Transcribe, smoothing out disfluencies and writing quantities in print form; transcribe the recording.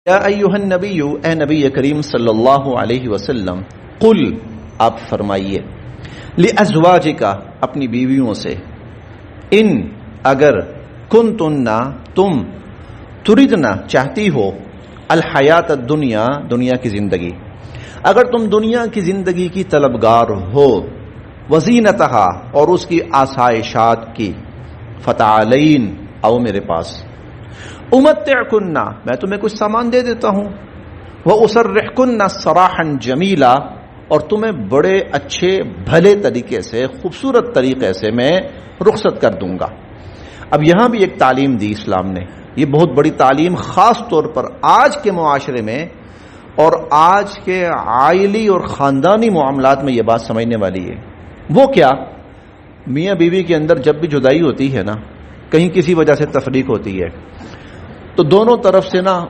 या अय्युहन नबिय्यु, ए नबी करीम सल्लल्लाहु अलैहि वसल्लम, कुल आप फरमाइए, लि अज़वाजिका अपनी बीवियों से, इन अगर कुंतुन्ना तुम, तुरिदना चाहती हो, अल हयात दुनिया दुनिया की जिंदगी, अगर तुम दुनिया की जिंदगी की तलबगार हो, वज़ीनतहा और उसकी आसाइशात की, फतालैन आओ मेरे पास, उमत्तिअकुन्ना मैं तुम्हें कुछ सामान दे देता हूं, वह उसर्रिहकुन्ना सराहन जमीला और तुम्हें बड़े अच्छे भले तरीके से, खूबसूरत तरीके से मैं रुखसत कर दूंगा। अब यहां भी एक तालीम दी इस्लाम ने, ये बहुत बड़ी तालीम खास तौर पर आज के मुआशरे में और आज के आइली और खानदानी मामलात में यह बात समझने वाली है। वो क्या, मियाँ बीवी के अंदर जब भी जुदाई होती है ना, कहीं किसी वजह से तफरीक होती है, तो दोनों तरफ से ना